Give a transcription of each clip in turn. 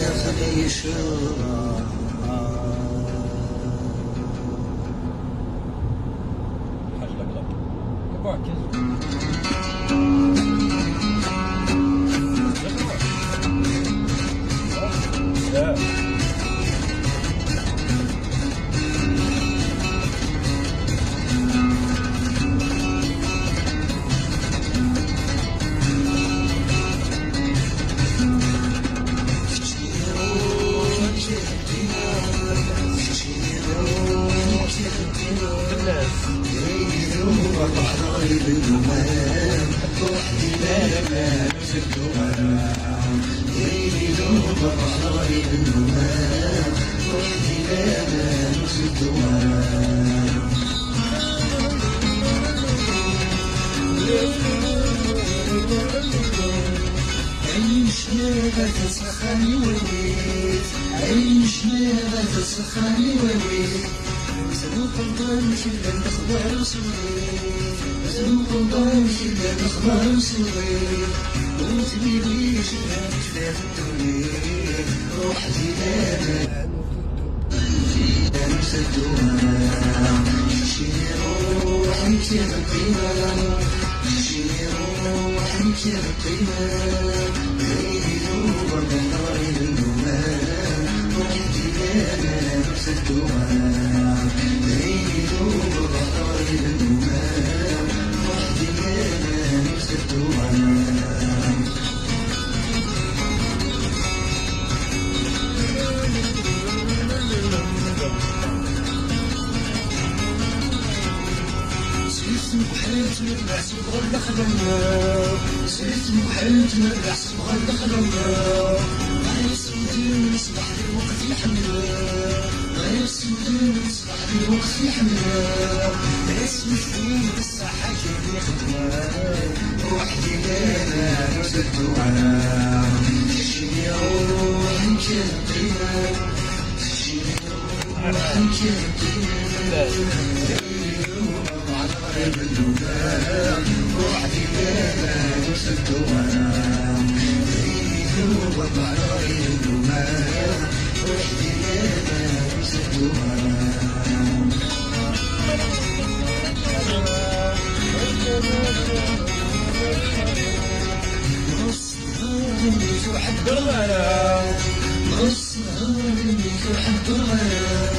داخلي شرار عيشنا تسخني وويت عيشنا تسخني وويت مسلوق الضن شلة الأخبار وصويت مسلوق الضن شلة الأخبار وصويت وانتبه ليش لا الدنيا روح زيدانا نسدوها شيني روحي كيف القيمة شيني روحي كيف القيمة غيري ذوب النار للنومان روحي زيدانا نسدوها غيري ذوب النار للنومان روحي زيدانا نسدوها وحلت نرجع صبغة الخدمة سرت وحلت نرجع صبغة الخدمة غير سودين نصبح في وقت الحملة غير سودين نصبح في وقت الحملة اسمي فين الصحة كيف خدمة روحي لانا نسدو على تشيني روحي كيف قيمة تشيني روحي كيف قيمة روحي لانا نسدوها غيري ذوب النار للنومان روحي لانا نسدوها نص نهار تحب الغلا نص نهار تحب الغلا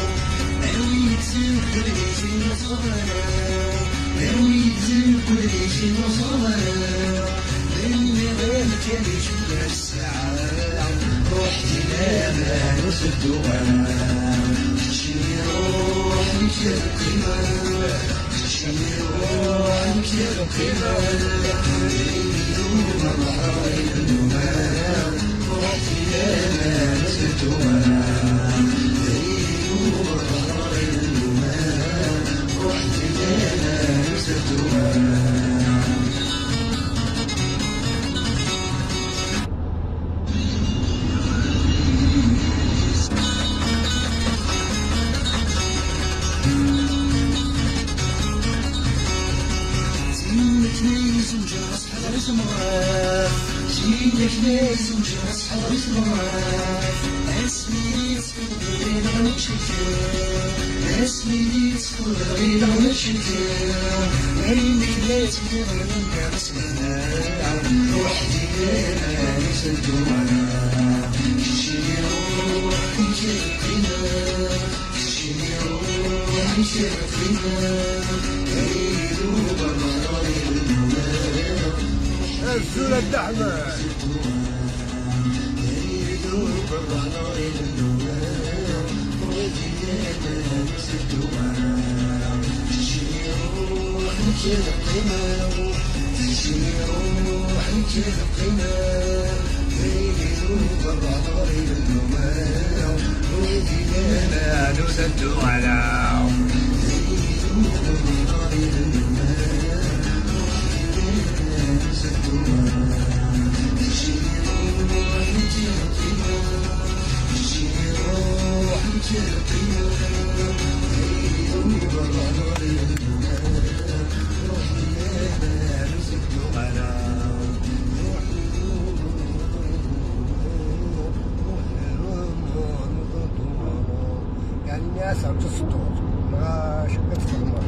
عويت كليتي مصغرة عويت كليتي مصغرة اللي غالك اللي شبه الساعة روحي لانا نسدوها تشيني روحي كيف القيمة تشيني روحي كيف القيمة يدوم البحر للنومان روحي لانا نسدوها جيلك ناس وجرس حضر سماك اسمي يصفر غير عن شكا اسمي يصفر غير عن شكا عينك ناس غير عن رسمنا وحدي لانا نسدوها تشيني روحي كيف قيمة تشيني روحي كيف قيمة غيري ذوب النار للنومان الزولة الدحمة يدوب النار للنومان روحي لانا نسدوها تشيني روحي كيف قيمة تشيني روحي كيف قيمة غيري ذوب النار للنومان روحي لانا نسدوها غيري ذوب النار للنومان الفطور مع شقة الخمر.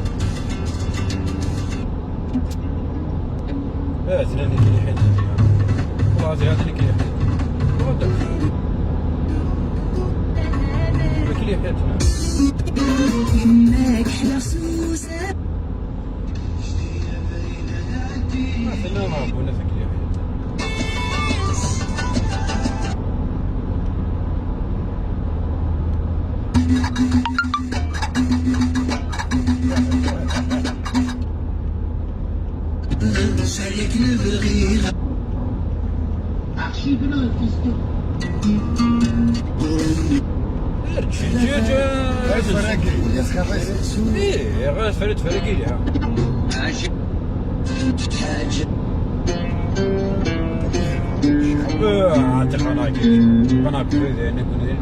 زين اللي كي حيت فيها والله هذا اللي كي حيت ودك كي حيتنا إنك لصوصة ما ما بقول لك كي سالك نبغي archivنا الفستق الدجاج الفراقي يا خريص. ايه غير فريد فريقي لها عجب حاجة عاد قناة كبيرة يعني كنا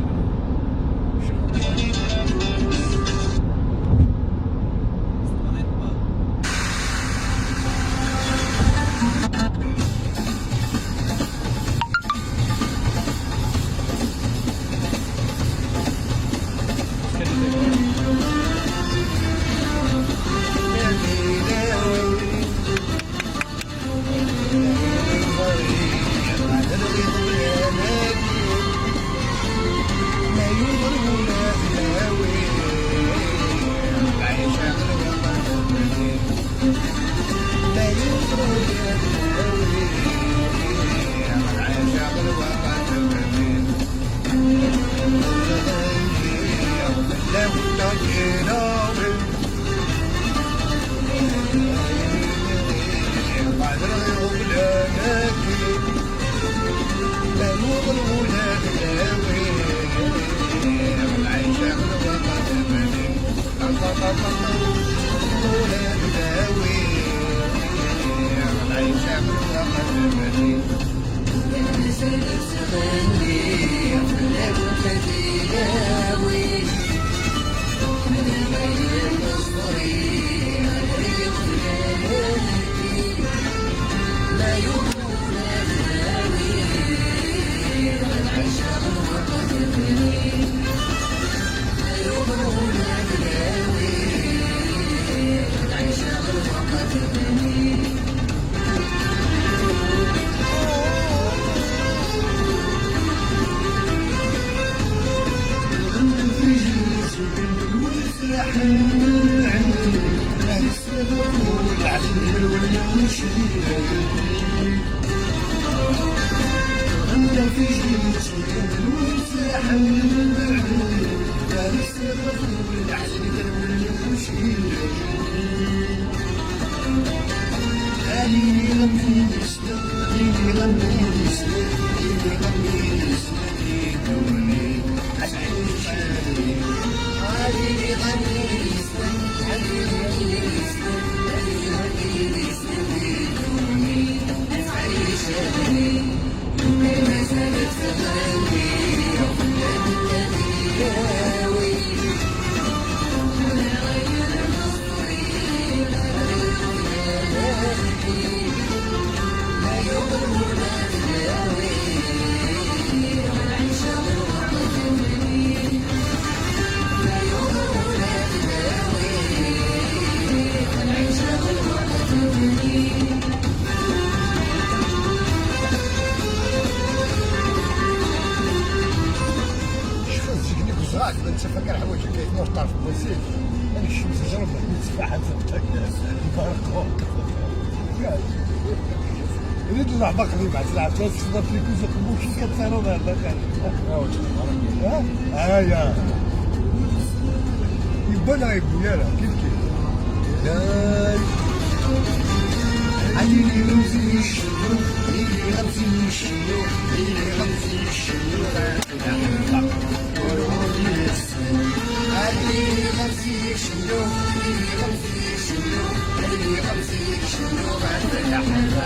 انت فاكر حوايجك كيتنور طرف بويسيل هذيك الشمس جرب نتفاحل صدقك فرقوا ريد اللعبه قديمه تلعب ثلاث صدر في كوزه كي كتسالو هذا ها يا يبان يبويا كيف كيف علي رمزي الشيوخ اللي رمزي الشيوخ اللي رمزي الشيوخ علي رمزي الشيوخ اللي رمزي الشيوخ اللي رمزي الشيوخ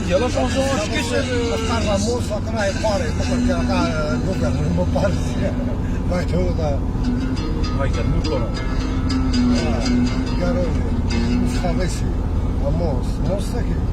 يلا شونسون اش كيسير قرر موسى كنا يقاري بكر كاع دوكر المبارز ما يتوضا هاي كان موتور قالوا لي مش خابسي موس ساكن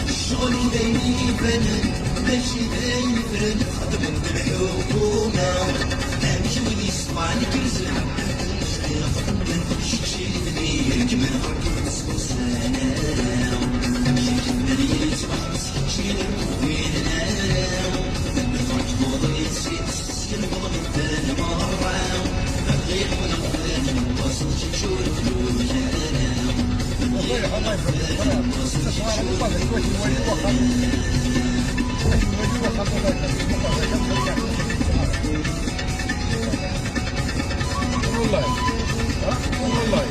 الشغل دايما يبان ماشي باين فرن خدمة بالحكومة امشي وين يسمعني كرزنا شي اللي كمان فرق سنة امشي كنا اللي يسمح شي وين انا فرق موضوع يسير والله من مرة غير وانا وصل شهور الله يفرح استشعار الله كويس الوليد وخر كويس الوليد وخر والله والله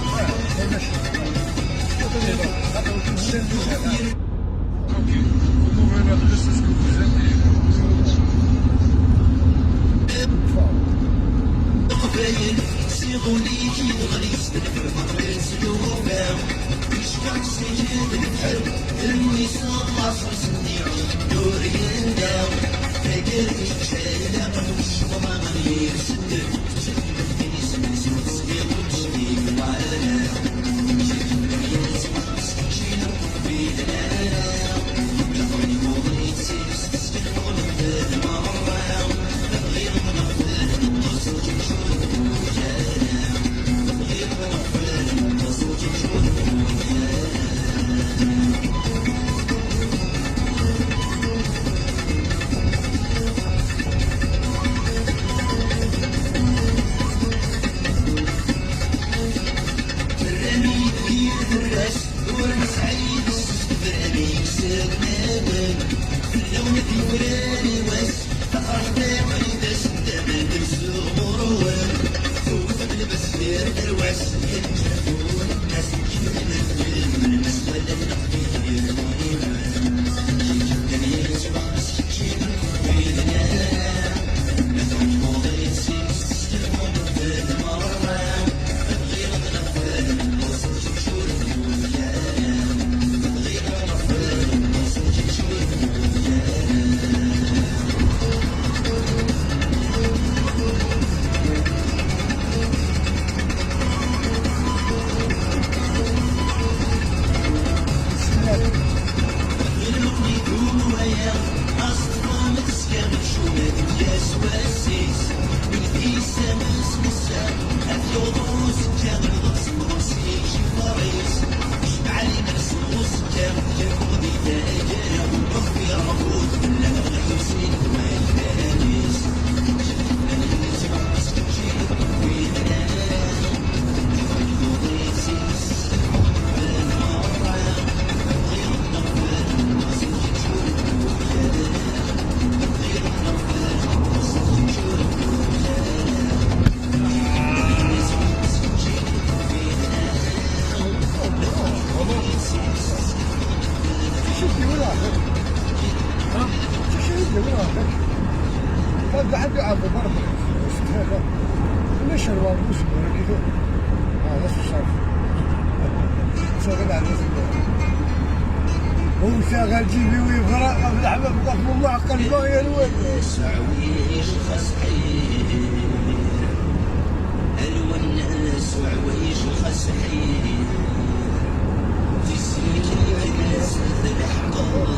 عنده عبد برضه هذا نشر ومش كده نفس الشرف شغال على هو شغال جيبي ويفرق قبل احمد بقف معقل ما يلوي سعويش خسحير الو الناس وعويش خسحير في سيك الناس الحقار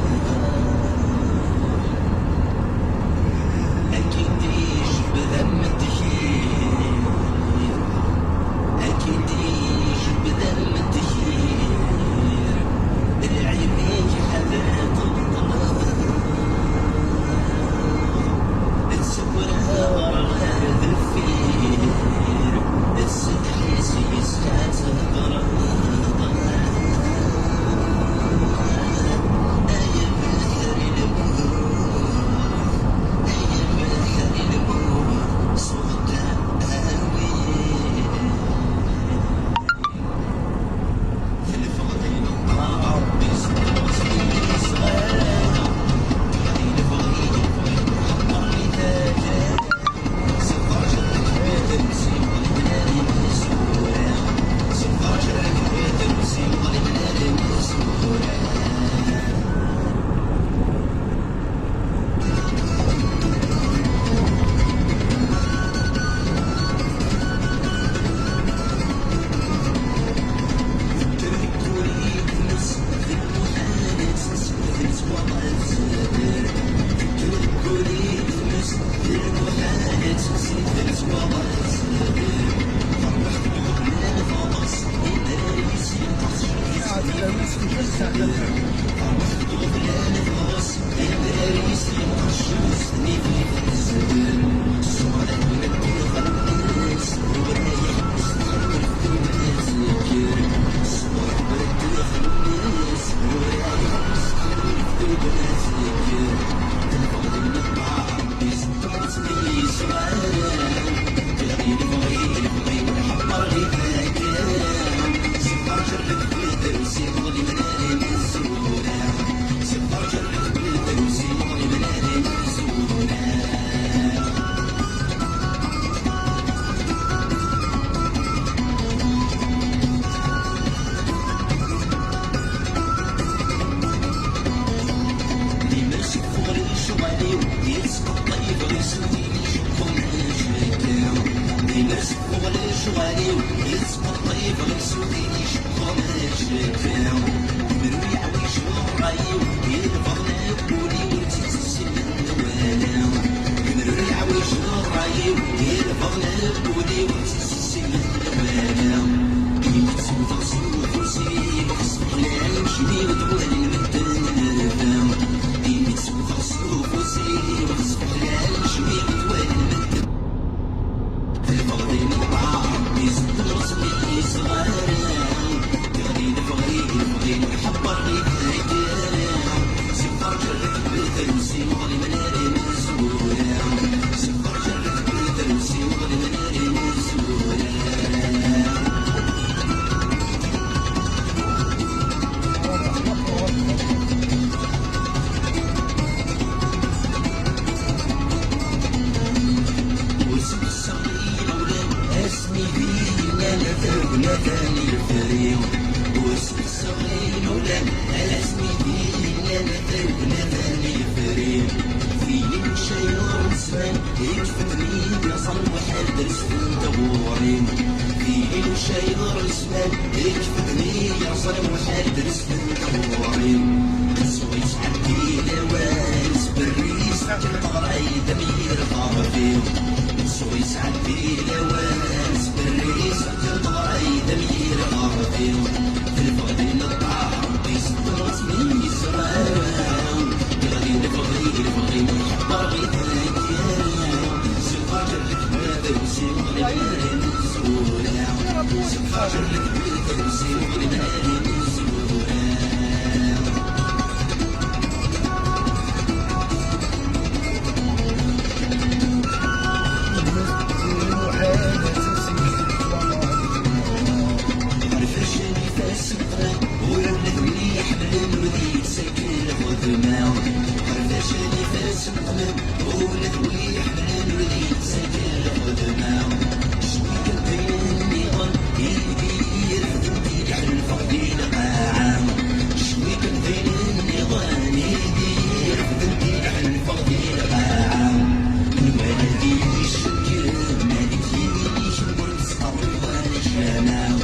now.